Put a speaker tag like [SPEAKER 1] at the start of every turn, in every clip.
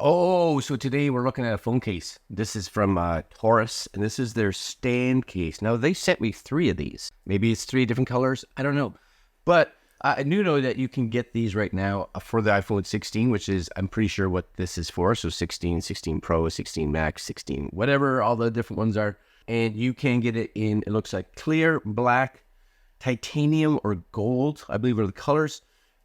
[SPEAKER 1] Oh, so today we're looking at a phone case. This is from Torras, and this is their stand case. Now, they sent me 3 of these. Maybe it's 3 different colors. I don't know. But I do know that you can get these right now for the iPhone 16, which is, I'm pretty sure what this is for. So 16, 16 Pro, 16 Max, 16, whatever all the different ones are. And you can get it in, it looks like clear, black, titanium, or gold, I believe are the colors.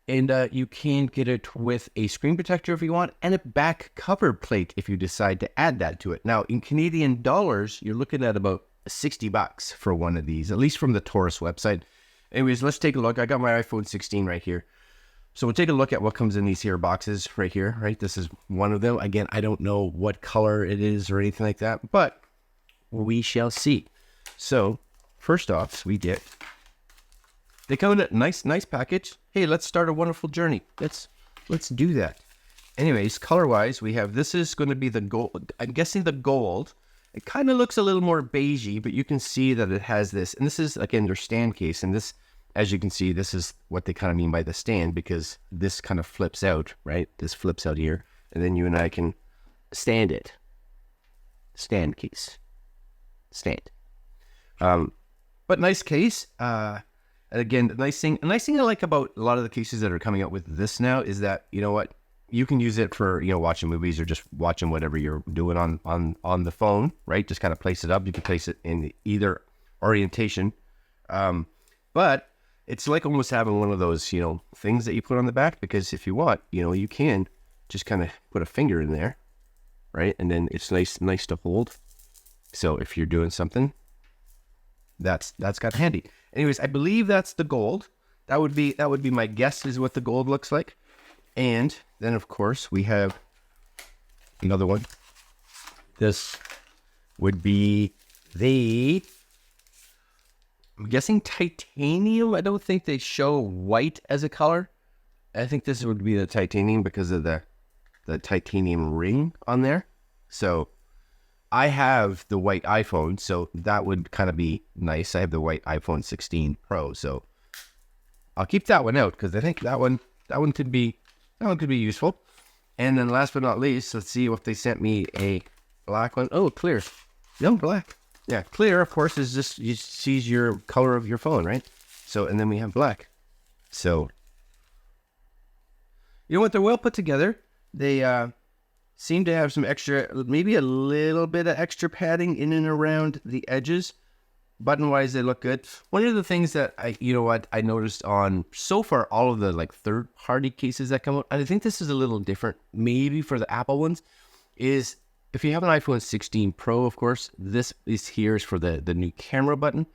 [SPEAKER 1] And you can get it with a screen protector if you want, and a back cover plate if you decide to add that to it. Now, in Canadian dollars, you're looking at about $60 for one of these, at least from the Torras website. Anyways, let's take a look. I got my iPhone 16 right here. So we'll take a look at what comes in these here boxes right here, right? This is one of them. Again, I don't know what color it is or anything like that, but we shall see. So first off, they come in a nice package. Hey, let's start a wonderful journey. Let's do that. Anyways, color-wise, we have, this is going to be the gold. I'm guessing the gold. It kind of looks a little more beigey, but you can see that it has this. And this is, again, their stand case. And this, as you can see, this is what they kind of mean by the stand, because this kind of flips out, right? This flips out here. And then you and I can stand it. Stand case. Stand. But nice case. And again, the nice thing I like about a lot of the cases that are coming out with this now is that, you know what, you can use it for, watching movies or just watching whatever you're doing on the phone, right? Just kind of place it up. You can place it in either orientation. But it's like almost having one of those, things that you put on the back, because if you want, you can just kind of put a finger in there, right? And then it's nice to hold. So if you're doing something, that's got handy. Anyways, I believe that's the gold. That would be my guess is what the gold looks like. And then of course we have another one. This would be I'm guessing titanium. I don't think they show white as a color. I think this would be the titanium because of the titanium ring on there. So I have the white iPhone, so that would kind of be nice. I have the white iPhone 16 Pro, so I'll keep that one out because I think that one could be useful. And then last but not least, let's see if they sent me a black one. Oh, clear. No, black. Yeah, clear, of course, is just sees your color of your phone, right? So, and then we have black. So, you know what? They're well put together. They seem to have some extra, maybe a little bit of extra padding in and around the edges. Button-wise, they look good. One of the things that I noticed on so far all of the third-party cases that come out, and I think this is a little different, maybe for the Apple ones, is if you have an iPhone 16 Pro, of course, this is for the new camera button,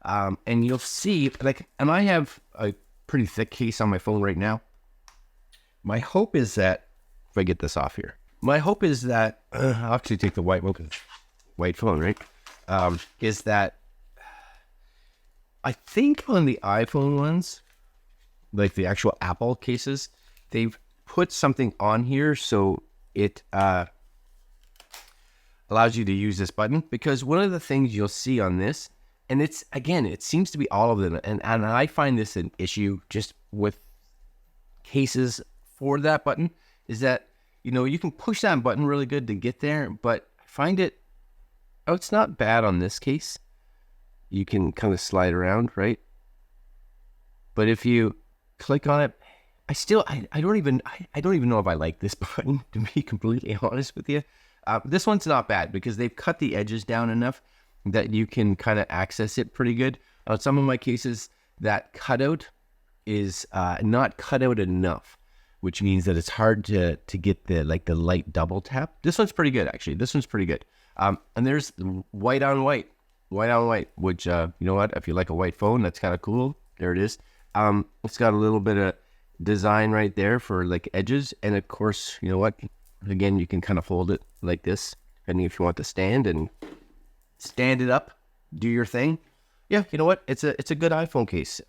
[SPEAKER 1] and you'll see and I have a pretty thick case on my phone right now. My hope is that if I get this off here. My hope is that, I'll actually take the white one, white phone, right? Is that I think on the iPhone ones, like the actual Apple cases, they've put something on here so it allows you to use this button. Because one of the things you'll see on this, and it seems to be all of them, and I find this an issue just with cases for that button, is that you can push that button really good to get there, but I find it's not bad on this case. You can kind of slide around, right? But if you click on it, I don't even know if I like this button, to be completely honest with you. This one's not bad because they've cut the edges down enough that you can kind of access it pretty good. On some of my cases, that cutout is not cut out enough, which means that it's hard to get the light double tap. This one's pretty good, actually. This one's pretty good. And there's white on white, which, you know what? If you like a white phone, that's kind of cool. There it is. It's got a little bit of design right there for edges. And of course, you know what? Again, you can kind of hold it like this, depending if you want to stand it up, do your thing. Yeah, you know what? It's a good iPhone case.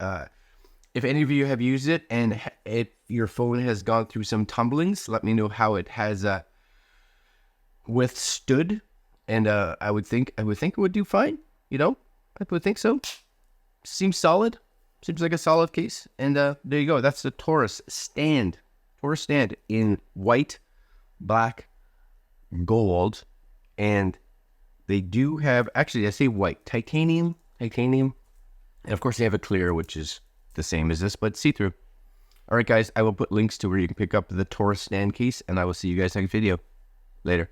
[SPEAKER 1] If any of you have used it and your phone has gone through some tumblings, let me know how it has withstood. And I would think it would do fine. I would think so. Seems solid. Seems like a solid case. And there you go. That's the Torras Stand. Torras Stand in white, black, gold, and they do have, actually I say white, titanium, and of course they have a clear, which is the same as this, but see-through. All right, guys, I will put links to where you can pick up the Torras Stand Case, and I will see you guys next video. Later.